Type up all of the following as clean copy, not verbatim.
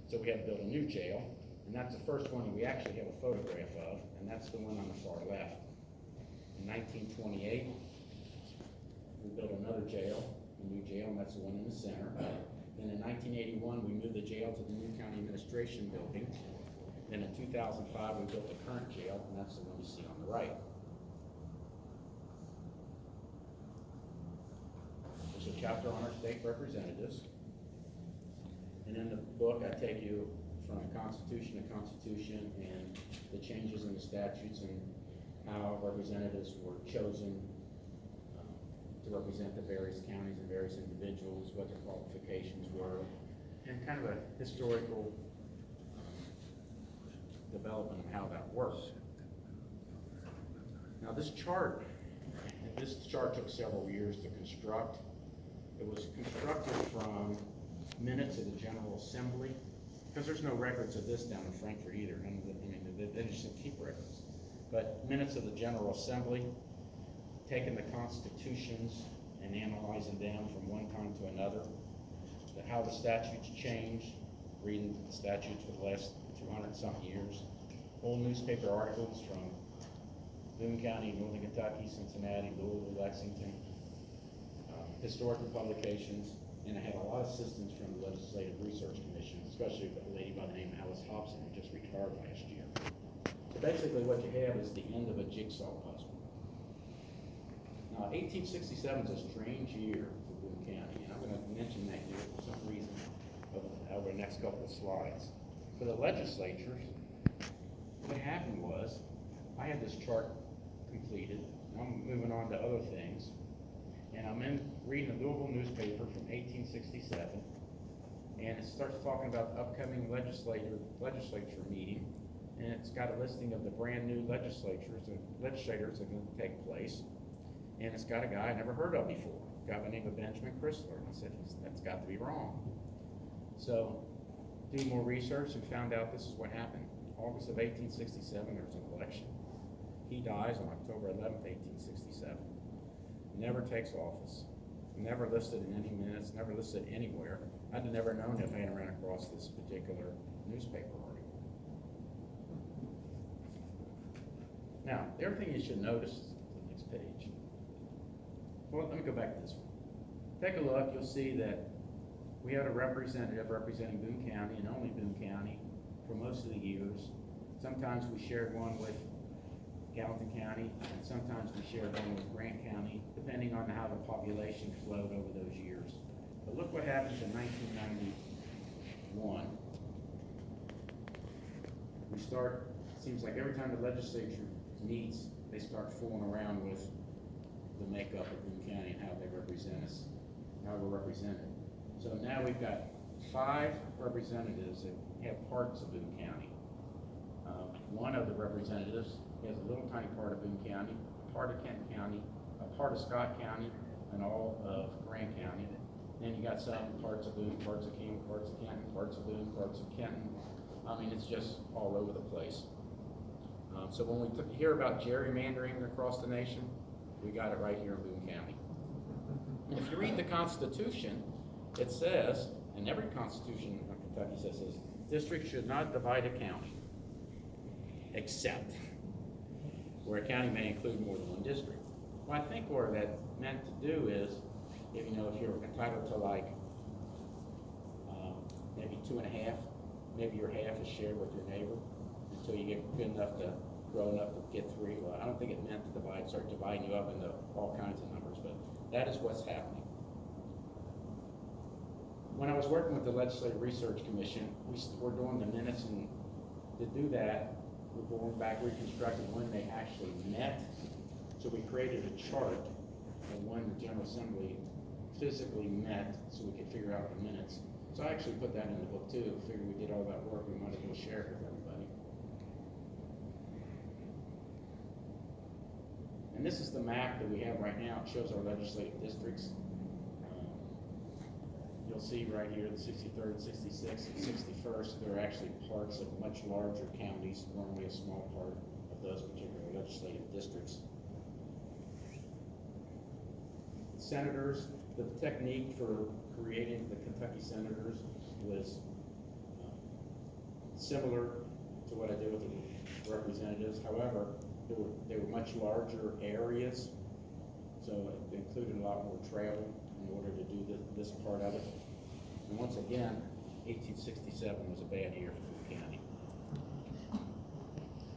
So we had to build a new jail, and that's the first one that we actually have a photograph of, and that's the one on the far left. In 1928, we built another jail, a new jail, and that's the one in the center. Then in 1981, we moved the jail to the new county administration building. Then in 2005, we built the current jail, and that's the one you see on the right. There's a chapter on our state representatives. And in the book, I take you from constitution to constitution and the changes in the statutes and how representatives were chosen to represent the various counties and various individuals, what their qualifications were, and kind of a historical development of how that works. Now this chart took several years to construct. It was constructed from minutes of the General Assembly, because there's no records of this down in Frankfurt either. I mean, they just didn't keep records. But minutes of the General Assembly, taking the constitutions and analyzing them from one time to another, how the statutes changed, reading the statutes for the last 200-something years, old newspaper articles from Boone County, Northern Kentucky, Cincinnati, Louie, Lexington, historical publications, and I had a lot of assistance from the Legislative Research Commission, especially a lady by the name of Alice Hobson, who just retired last year. So basically what you have is the end of a jigsaw puzzle. Now, 1867 is a strange year for Boone County, and I'm going to mention that year for some reason over the next couple of slides. For the legislatures, what happened was, I had this chart completed, and I'm moving on to other things, and I'm reading a Louisville newspaper from 1867, and it starts talking about the upcoming legislature meeting, and it's got a listing of the brand new legislators that are going to take place, and it's got a guy I never heard of before, a guy by the name of Benjamin Chrysler, and I said, that's got to be wrong. So, doing more research and found out this is what happened. August of 1867, there was an election. He dies on October 11th, 1867. Never takes office. Never listed in any minutes, never listed anywhere. I'd never known if I had ran across this particular newspaper article. Now, the other thing you should notice is the next page. Well, let me go back to this one. Take a look, you'll see that we had a representative representing Boone County and only Boone County for most of the years. Sometimes we shared one with ALton County, and sometimes we shared one with Grant County, depending on how the population flowed over those years. But look what happens in 1991. Seems like every time the legislature meets, they start fooling around with the makeup of Boone County and how they represent us, how we're represented. So now we've got 5 representatives that have parts of Boone County. One of the representatives has a little tiny part of Boone County, a part of Kenton County, a part of Scott County, and all of Grant County. Then you got some parts of Boone, parts of King, parts of Kenton, parts of Boone, parts of Kenton. I mean, it's just all over the place. So when we hear about gerrymandering across the nation, we got it right here in Boone County. And if you read the Constitution, it says, and every Constitution of Kentucky says this, districts should not divide a county, except where a county may include more than one district. Well, I think what that's meant to do is, if you're entitled to like maybe 2.5, maybe your half is shared with your neighbor until you get good enough to grow enough to get 3. Well, I don't think it meant to start dividing you up into all kinds of numbers, but that is what's happening. When I was working with the Legislative Research Commission, we were doing the minutes, and to do that, we're going back reconstructing when they actually met. So we created a chart of when the General Assembly physically met so we could figure out the minutes. So I actually put that in the book too. Figured we did all that work, we might as well share it with everybody. And this is the map that we have right now. It shows our legislative districts. You'll see right here the 63rd, 66th, and 61st. They're actually parts of much larger counties. We're only a small part of those particular legislative districts. Senators, the technique for creating the Kentucky senators was similar to what I did with the representatives. However, they were much larger areas, so it included a lot more travel in order to do this part of it. And once again, 1867 was a bad year for Boone County.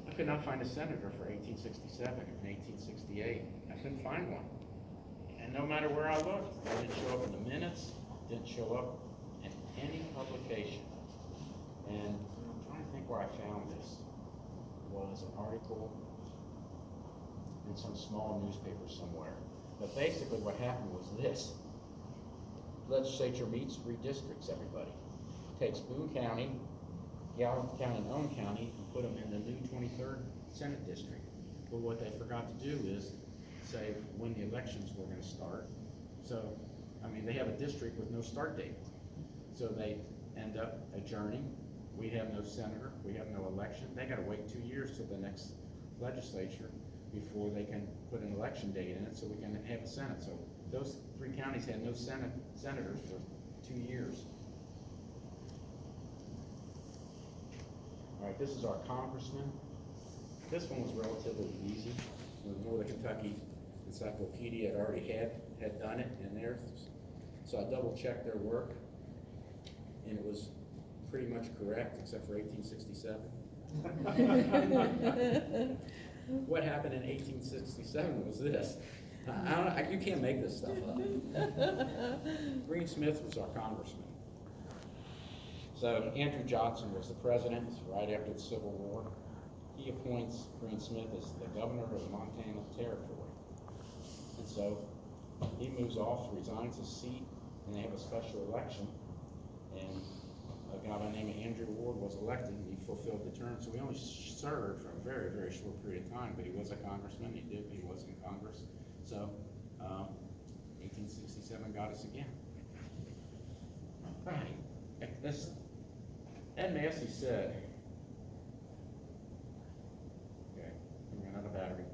I could not find a senator for 1867 and 1868. I couldn't find one. And no matter where I looked, it didn't show up in the minutes, didn't show up in any publication. And I'm trying to think where I found this. It was an article in some small newspaper somewhere. But basically what happened was this. Legislature meets, redistricts everybody. Takes Boone County, Gallatin County, and Nunn County, and put them in the new 23rd Senate District. But what they forgot to do is say when the elections were going to start. So, I mean, they have a district with no start date. So they end up adjourning. We have no senator, we have no election. They got to wait 2 years till the next legislature before they can put an election date in it so we can have a Senate. So those 3 counties had no senators for 2 years. All right, this is our congressman. This one was relatively easy. The Northern Kentucky Encyclopedia had already had done it in there. So I double checked their work and it was pretty much correct except for 1867. What happened in 1867 was this. You can't make this stuff up. Green Smith was our congressman. So Andrew Johnson was the president right after the Civil War. He appoints Green Smith as the governor of the Montana Territory. And so he moves off, resigns his seat, and they have a special election. And a guy by the name of Andrew Ward was elected, and he fulfilled the term. So he only served for a very, very short period of time, but he was a congressman. He was in Congress. So 1867 got us again. Right. Ed Massey said, okay, we ran out of battery.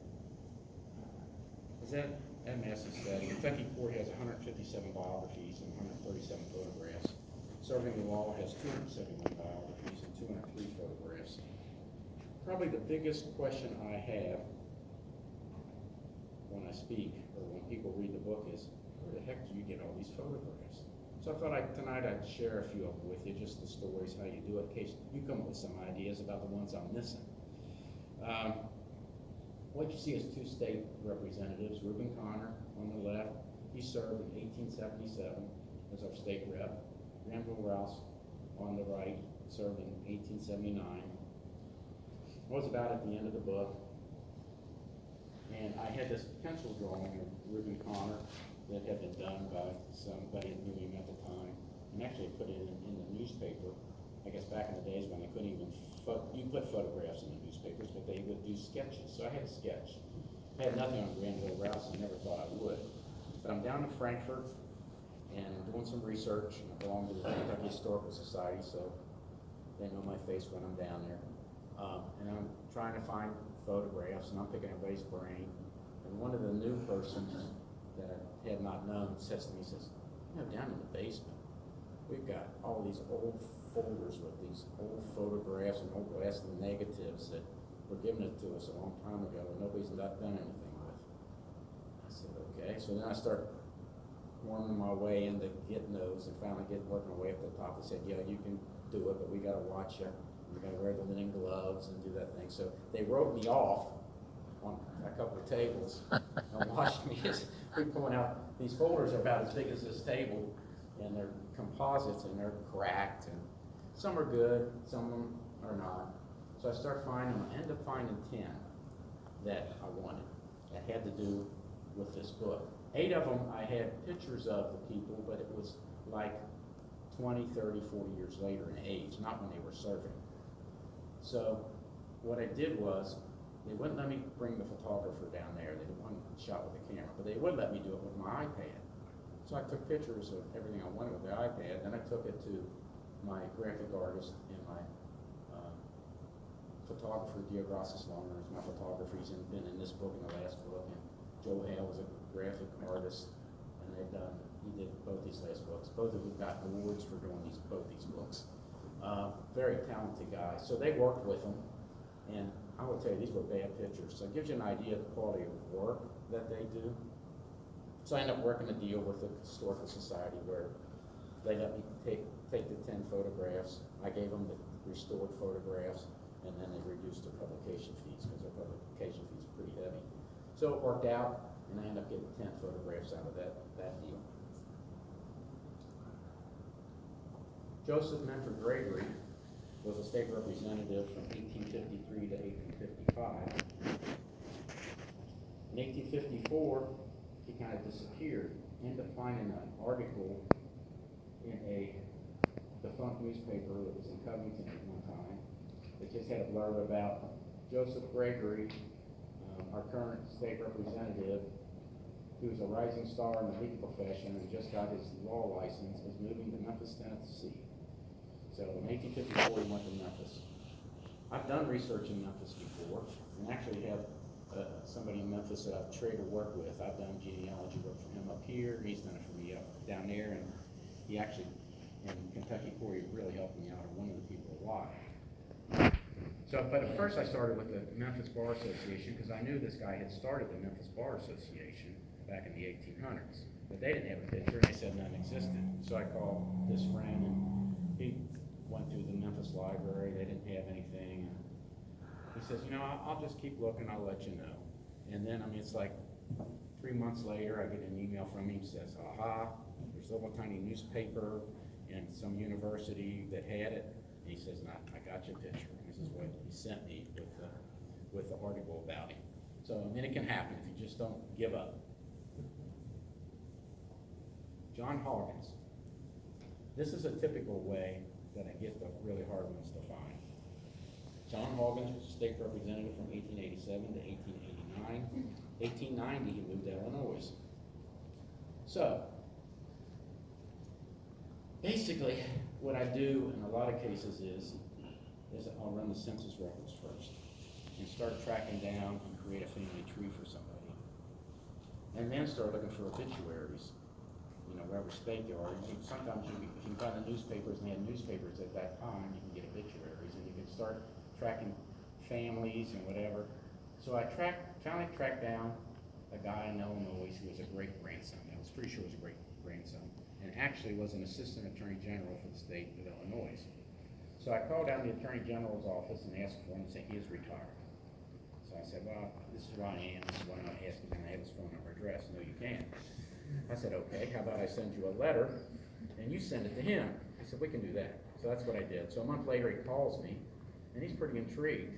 Ed Massey said, Kentucky Court has 157 biographies and 137 photographs. Serving the law has 271 biographies and 203 photographs. Probably the biggest question I have when I speak or when people read the book is, where the heck do you get all these photographs? So I thought tonight I'd share a few of them with you, just the stories, how you do it, in case you come up with some ideas about the ones I'm missing. What you see is 2 state representatives. Reuben Connor on the left, he served in 1877 as our state rep. Granville Rouse on the right served in 1879. I was about at the end of the book, and I had this pencil drawing of Reuben Connor that had been done by somebody that knew him at the time, and actually put it in the newspaper. I guess back in the days when they couldn't even, you put photographs in the newspapers, but they would do sketches. So I had a sketch. I had nothing on Granville Rouse, and never thought I would. But I'm down in Frankfort, and I'm doing some research. I belong to the Kentucky Historical Society, so they know my face when I'm down there. And I'm trying to find photographs, and I'm picking everybody's brain. And one of the new persons that I had not known says to me, down in the basement, we've got all these old folders with these old photographs and old glass negatives that were given it to us a long time ago and nobody's not done anything with. I said, okay. So then I start worming my way into getting those and finally working my way up to the top. I said, yeah, you can do it, but we got to watch you. You got to wear the linen gloves and do that thing. So they wrote me off on a couple of tables and watched me as we pulling out. These folders are about as big as this table, and they're composites and they're cracked, and some are good, some of them are not. So I start finding them. I end up finding 10 that I wanted that had to do with this book. 8 of them I had pictures of the people, but it was like 20, 30, 40 years later in age, not when they were serving. So what I did was, they wouldn't let me bring the photographer down there. They didn't want to shot with a camera, but they would let me do it with my iPad. So I took pictures of everything I wanted with the iPad, then I took it to my graphic artist and my photographer, Diagrasis Longer, my photographer. He's been in this book and the last book, and Joe Hale was a graphic artist, and he did both these last books. Both of them got awards for doing both these books. Very talented guy. So they worked with him, and I will tell you, these were bad pictures. So it gives you an idea of the quality of work that they do. So I ended up working a deal with the Historical Society where they let me take the 10 photographs. I gave them the restored photographs, and then they reduced their publication fees because their publication fees are pretty heavy. So it worked out, and I ended up getting 10 photographs out of that deal. Joseph Mentor Gregory was a state representative from 1853 to 1855. In 1854, he kind of disappeared. Ended up finding an article in a defunct newspaper that was in Covington at one time. It just had a blurb about Joseph Gregory, our current state representative, who's a rising star in the legal profession and just got his law license, is moving to Memphis, Tennessee. So in 1854, he went to Memphis. I've done research in Memphis before, and actually have somebody in Memphis that I've traded work with. I've done genealogy work for him up here. He's done it for me up down there, and he actually, in Kentucky Corey, really helped me out, or one of the people a lot. So, but at first I started with the Memphis Bar Association because I knew this guy had started the Memphis Bar Association back in the 1800s. But they didn't have a picture, and they said none existed. So I called this friend, and he went through the Memphis library. They didn't have anything. He says, you know, I'll just keep looking, I'll let you know. And then, I mean, it's like 3 months later, I get an email from him, says, aha, there's a little tiny newspaper in some university that had it. And he says, nah, I got your picture. And this is what he sent me with the article about him. So, I mean, it can happen if you just don't give up. John Hawkins. This is a typical way that I get the really hard ones to find. John Hawkins was a state representative from 1887 to 1889. 1890, he moved to Illinois. So, basically, what I do in a lot of cases is I'll run the census records first and start tracking down and create a family tree for somebody. And then start looking for obituaries, you know, wherever state you are. Sometimes if you can find the newspapers, and they had newspapers at that time, you can get obituaries, and you can start tracking families and whatever. So I finally tracked down a guy in Illinois who was a great-grandson. I was pretty sure he was a great-grandson, and actually was an assistant attorney general for the state of Illinois. So I called down the attorney general's office and asked for him, and said he is retired. So I said, well, this is who I am, this is what I'm asking, can I have his phone number, address? No, you can't. I said, okay, how about I send you a letter, and you send it to him? I said, we can do that. So that's what I did. So a month later, he calls me, and he's pretty intrigued.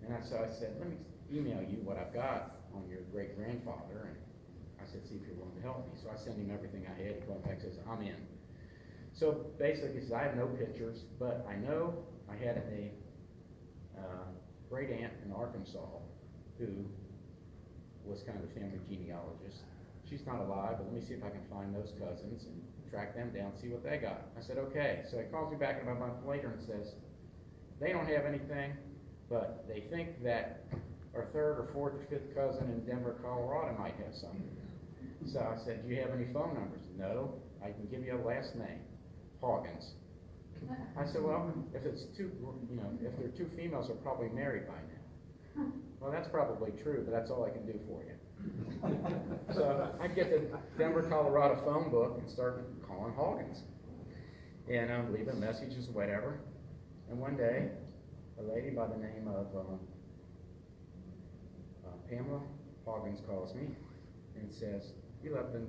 And so I said, let me email you what I've got on your great-grandfather, and I said, see if you're willing to help me. So I sent him everything I had. He called back and says, I'm in. So basically, he says, I have no pictures, but I know I had a great-aunt in Arkansas who was kind of the family genealogist. She's not alive, but let me see if I can find those cousins and track them down, see what they got. I said, okay. So he calls me back about a month later and says, they don't have anything, but they think that our third or fourth or fifth cousin in Denver, Colorado might have something. So I said, do you have any phone numbers? No, I can give you a last name, Hawkins. I said, well, if it's two, you know, if they're two females, they're probably married by now. Well, that's probably true, but that's all I can do for you. So I get the Denver, Colorado phone book and start calling Hawkins. And I'm leaving messages, whatever. And one day, a lady by the name of Pamela Hawkins calls me and says, you left a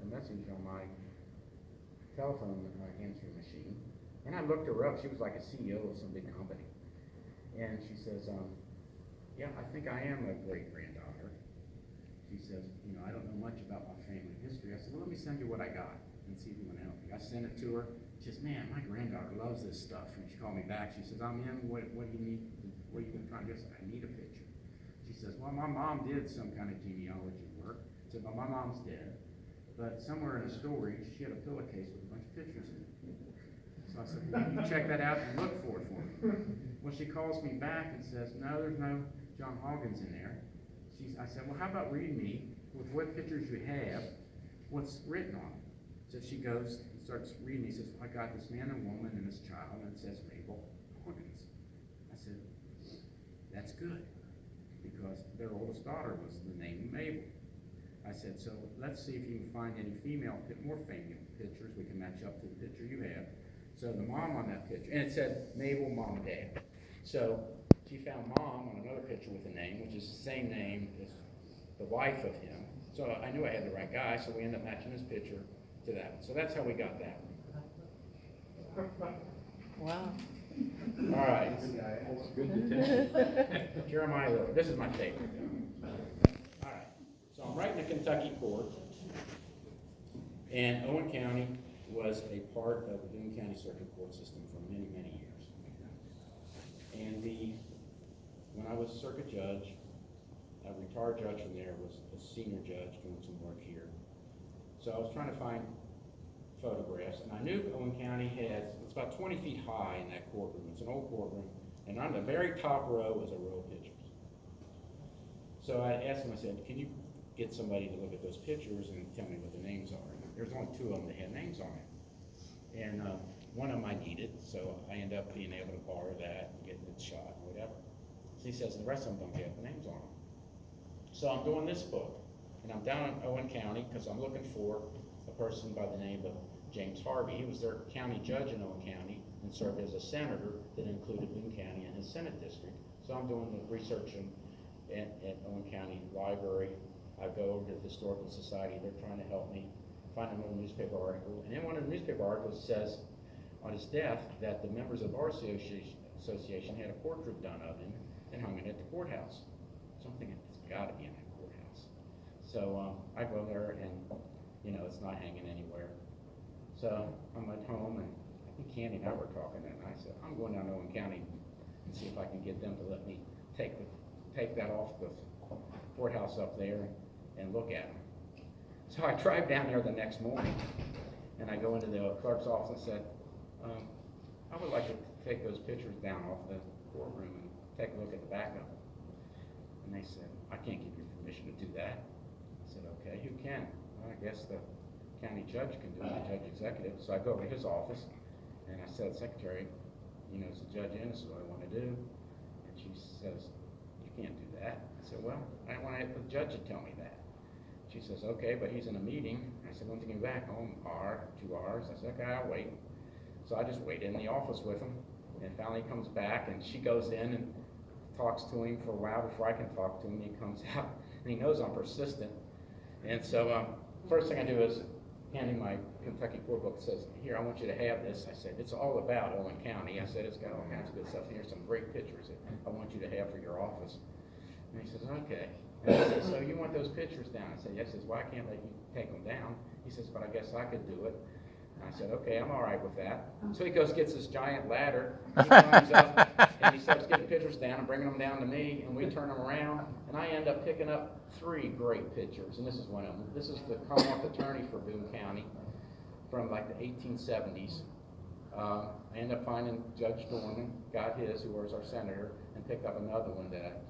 message on my telephone answering machine. And I looked her up. She was like a CEO of some big company. And she says, yeah, I think I am a great-granddaughter. She says, you know, I don't know much about my family history. I said, well, let me send you what I got and see if you want to help me. I sent it to her. She says, man, my granddaughter loves this stuff. And she called me back. She says, I'm in. What do you need? What are you going to try to do? I said, I need a picture. She says, well, my mom did some kind of genealogy work. I said, well, my mom's dead. But somewhere in the storage, she had a pillowcase with a bunch of pictures in it. So I said, well, you check that out and look for it for me. Well, she calls me back and says, no, there's no John Hawkins in there. I said, well, how about reading me with what pictures you have, what's written on it? So she goes starts reading. He says, I got this man and woman and this child, and it says Mabel Hawkins. I said, that's good, because their oldest daughter was the name Mabel. I said, so let's see if you can find any more female pictures we can match up to the picture you have. So the mom on that picture, and it said Mabel, mom and dad. So she found mom on another picture with a name, which is the same name as the wife of him. So I knew I had the right guy, so we ended up matching his picture to that one. So that's how we got that one. Wow. All right. Good detention. Jeremiah Lillard. This is my favorite. All right. So I'm writing a Kentucky court, and Owen County was a part of the Boone County Circuit Court system for many, many years. And when I was circuit judge, a retired judge from there was a senior judge doing some work here. So I was trying to find photographs, and I knew Owen County it's about 20 feet high in that courtroom. It's an old courtroom, and on the very top row is a row of pictures. So I asked him, I said, can you get somebody to look at those pictures and tell me what the names are? And there's only 2 of them that had names on it. And one of them I needed, so I ended up being able to borrow that and get it shot or whatever. So he says, the rest of them don't have the names on them. So I'm doing this book, and I'm down in Owen County because I'm looking for a person by the name of James Harvey. He was their county judge in Owen County and served as a senator that included Boone County in his Senate district. So I'm doing the research at Owen County Library. I go over to the Historical Society. They're trying to help me find an old newspaper article. And in one of the newspaper articles says on his death that the members of our association had a portrait done of him and hung it at the courthouse. Something that's got to be in that courthouse. So I go there, and it's not hanging anywhere. So I'm at home, and I think Candy and I were talking, and I said, I'm going down to Owen County and see if I can get them to let me take that off the courthouse up there and look at them. So I drive down there the next morning, and I go into the clerk's office and said, I would like to take those pictures down off the courtroom and take a look at the back of them. And they said, I can't give you permission to do that. I said, okay, who can? Well, I guess the county judge can do it, the judge executive. So I go over to his office, and I said, Secretary, is the judge in? This is what I want to do. And she says, you can't do that. I said, well, I don't want the judge to tell me that. She says, okay, but he's in a meeting. I said, when's he going back? Oh, an hour, 2 hours. I said, okay, I'll wait. So I just waited in the office with him, and finally he comes back, and she goes in and talks to him for a while before I can talk to him. He comes out, and he knows I'm persistent. And so first thing I do is hand him my Kentucky court book. It says, here, I want you to have this. I said, it's all about Owen County. I said, it's got all kinds of good stuff here, some great pictures that I want you to have for your office. And he says, okay. And I said, so you want those pictures down? I said, yes. He says, well, I can't let you take them down. He says, but I guess I could do it. And I said, okay, I'm all right with that. So he gets this giant ladder, he climbs up, and he starts getting pictures down and bringing them down to me, and we turn them around, and I end up picking up 3 great pictures, and this is one of them. This is the Commonwealth attorney for Boone County from like the 1870s. I end up finding Judge Dorman, got his, who was our senator, and picked up another one that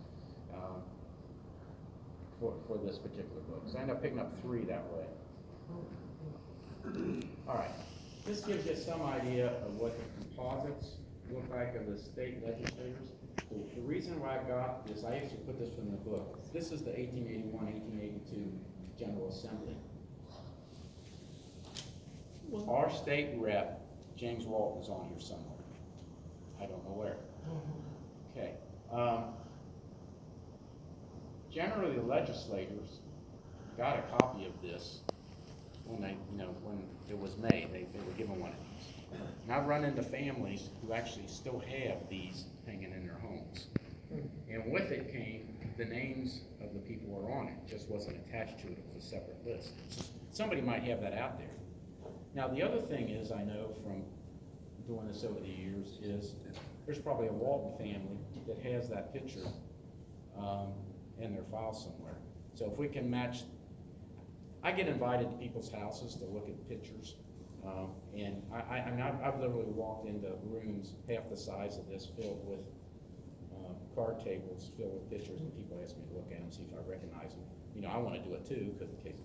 for this particular book. So I ended up picking up 3 that way. All right, this gives you some idea of what the composites look like of the state legislators. The reason why I got this, I actually put this in the book. This is the 1881-1882 General Assembly. Our state rep, James Walton, is on here somewhere. I don't know where. Okay. Generally, the legislators got a copy of this when when it was made. They were given one of these. And I've run into families who actually still have these hanging in their homes. And with it came the names of the people who were on it. It just wasn't attached to it. It was a separate list. Somebody might have that out there. Now, the other thing is, I know from doing this over the years, is there's probably a Walton family that has that picture in their file somewhere. So if we can match, I get invited to people's houses to look at pictures, and I've literally walked into rooms half the size of this filled with card tables filled with pictures, and people ask me to look at them, see if I recognize them. I want to do it too, because in case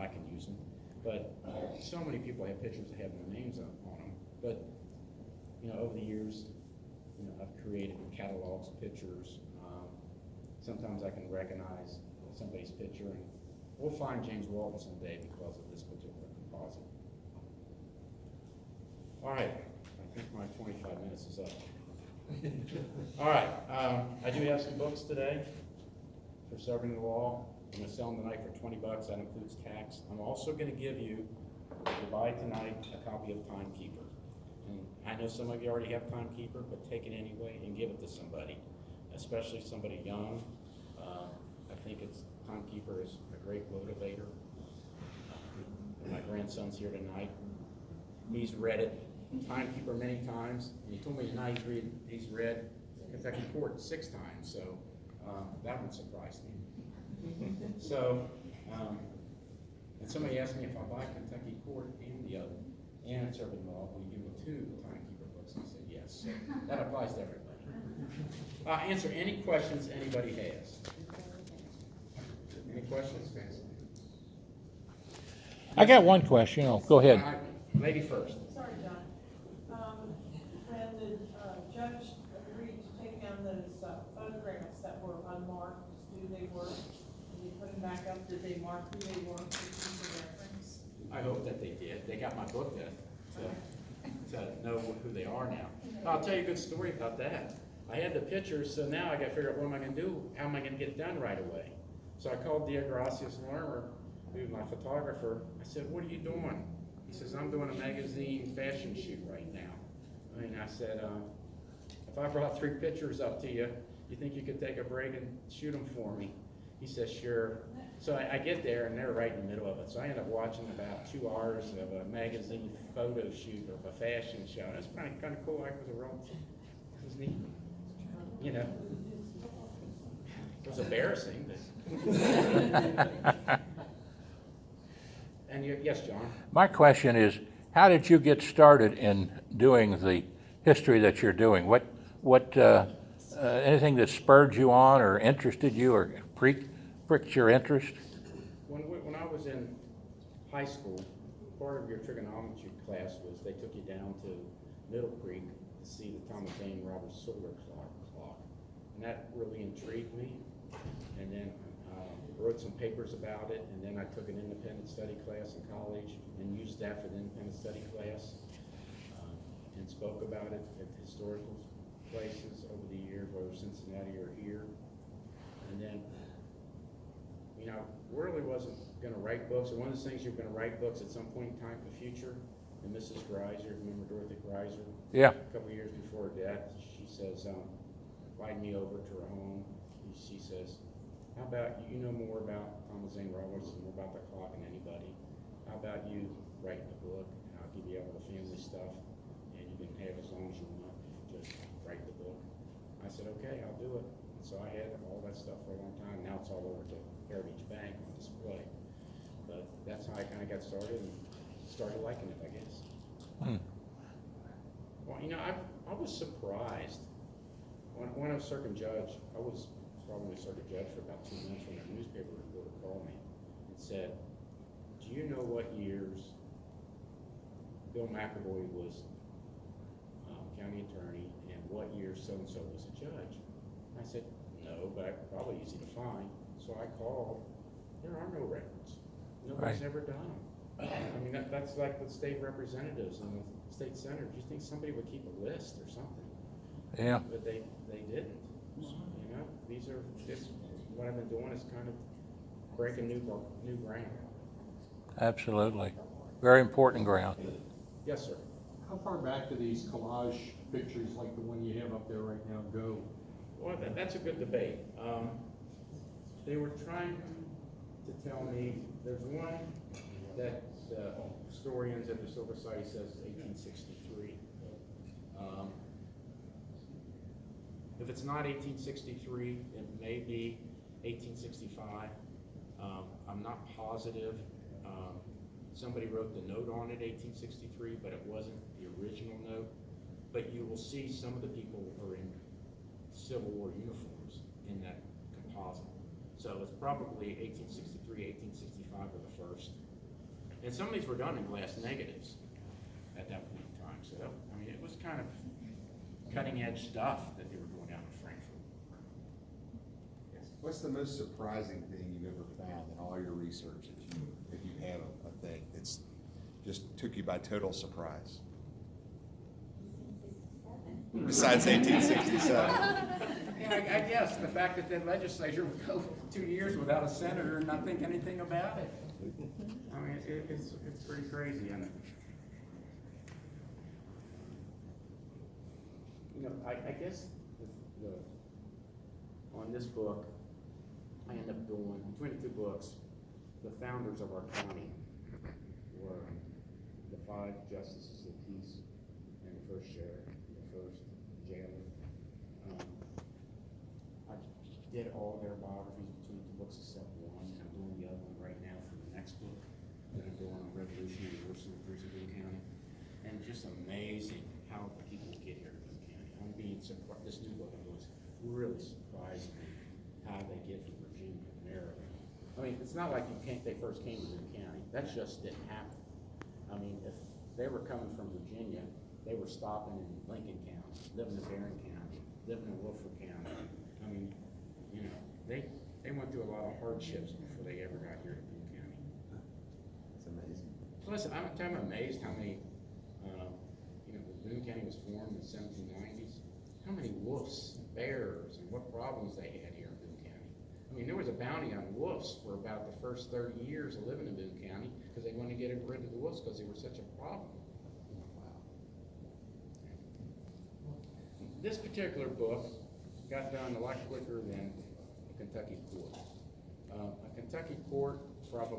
I can use them. But so many people have pictures that have their names on them. But, you know, over the years, you know, I've created catalogs of pictures. Sometimes I can recognize somebody's picture, and we'll find James Walton someday because of this particular composite. All right, I think my 25 minutes is up. All right, I do have some books today for serving the law. I'm gonna sell them tonight for $20. That includes tax. I'm also gonna give you, if you buy tonight, a copy of Timekeeper. And I know some of you already have Timekeeper, but take it anyway and give it to somebody, especially somebody young. I think Timekeeper is a great motivator. My grandson's here tonight. He's read it, Timekeeper, many times. And he told me tonight he's read Kentucky Court 6 times, so that one surprised me. So, and somebody asked me if I buy Kentucky Court and the other, and Serving Law, will you give me 2 Timekeeper books? I said yes. So that applies to everybody. Answer any questions anybody has. Any questions? I got one question. Oh, go ahead. Lady first. Sorry, John. When the judge agreed to take down those photographs that were unmarked, who they were, and they put them back up, did they mark who they were for future reference? I hope that they did. They got my book to know who they are now. I'll tell you a good story about that. I had the pictures, so now I got to figure out what am I going to do? How am I going to get it done right away? So I called Gracias Lerner, who's my photographer. I said, "What are you doing?" He says, "I'm doing a magazine fashion shoot right now." I said, "If I brought 3 pictures up to you, you think you could take a break and shoot them for me?" He says, "Sure." So I get there, and they're right in the middle of it. So I end up watching about 2 hours of a magazine photo shoot of a fashion show. And it's kind of cool. It was neat. You know, it was embarrassing. And yes, John? My question is, how did you get started in doing the history that you're doing? What anything that spurred you on or interested you or pricked your interest? When I was in high school, part of your trigonometry class was they took you down to Middle Creek to see the Thomas Bain Robert Solar clock. And that really intrigued me. And then wrote some papers about it, and then I took an independent study class in college and used that for the independent study class, and spoke about it at historical places over the years, whether Cincinnati or here. And then, you know, really wasn't going to write books. And one of the things you're going to write books at some point in time in the future. And Mrs. Greiser, remember Dorothy Greiser? Yeah. A couple of years before her death, she says, invited me over to her home. She says, "How about you know more about Thomas Zane Roberts and more about the clock than anybody? How about you write the book, and I'll give you all the family stuff, and you can have as long as you want. Just write the book." I said, "Okay, I'll do it." And so I had all that stuff for a long time. Now it's all over to Heritage Bank on display. But that's how I kind of got started and started liking it, I guess. Well, you know, I was surprised when I was circuit judge. I was probably a circuit judge for about 2 months when a newspaper reporter called me and said, "Do you know what years Bill McAvoy was county attorney and what year so-and-so was a judge?" I said, "No, but probably easy to find." So I called. There are no records. Nobody's ever done them. I mean, that's like with state representatives and the state senators. You think somebody would keep a list or something? Yeah. But they didn't. You know, what I've been doing is kind of breaking new ground. Absolutely. Very important ground. Yes, sir. How far back do these collage pictures like the one you have up there right now go? Well, that's a good debate. They were trying to tell me, there's one that historians at the Silver Society says 1863. If it's not 1863, it may be 1865. I'm not positive. Somebody wrote the note on it, 1863, but it wasn't the original note. But you will see some of the people are in Civil War uniforms in that composite. So it's probably 1863, 1865 were the first. And some of these were done in glass negatives at that point in time, so, I mean, it was kind of cutting edge stuff that they were doing down in Frankfurt. What's the most surprising thing you've ever found in all your research, if you have a thing that's just took you by total surprise? Besides 1867. Yeah, I guess the fact that the legislature would go 2 years without a senator and not think anything about it. I mean, it's pretty crazy, isn't it? You know, I guess on this book, I end up doing, between the two books, the founders of our county were the 5 justices of peace and the first sheriff, the first jailer. I did all their biographies between the books except one. I'm doing the other one right now for the next book that I'm doing on Revolutionary War Soldiers in Boone County. And just amazing how people get here to Boone County. I'm being surprised, this new book I'm doing is really surprising me how they get from Virginia to Maryland. I mean, it's not like they first came to Boone County. That just didn't happen. I mean, if they were coming from Virginia, they were stopping in Lincoln County, living in Barron County, living in Wilford County. I mean, you know, they went through a lot of hardships before they ever got here to Boone County. It's amazing. Plus, I'm amazed how many, you know, when Boone County was formed in the 1790s, how many wolves and bears and what problems they had here in Boone County. I mean, there was a bounty on wolves for about the first 30 years of living in Boone County because they wanted to get rid of the wolves because they were such a problem. This particular book got done a lot quicker than a Kentucky court. A Kentucky court probably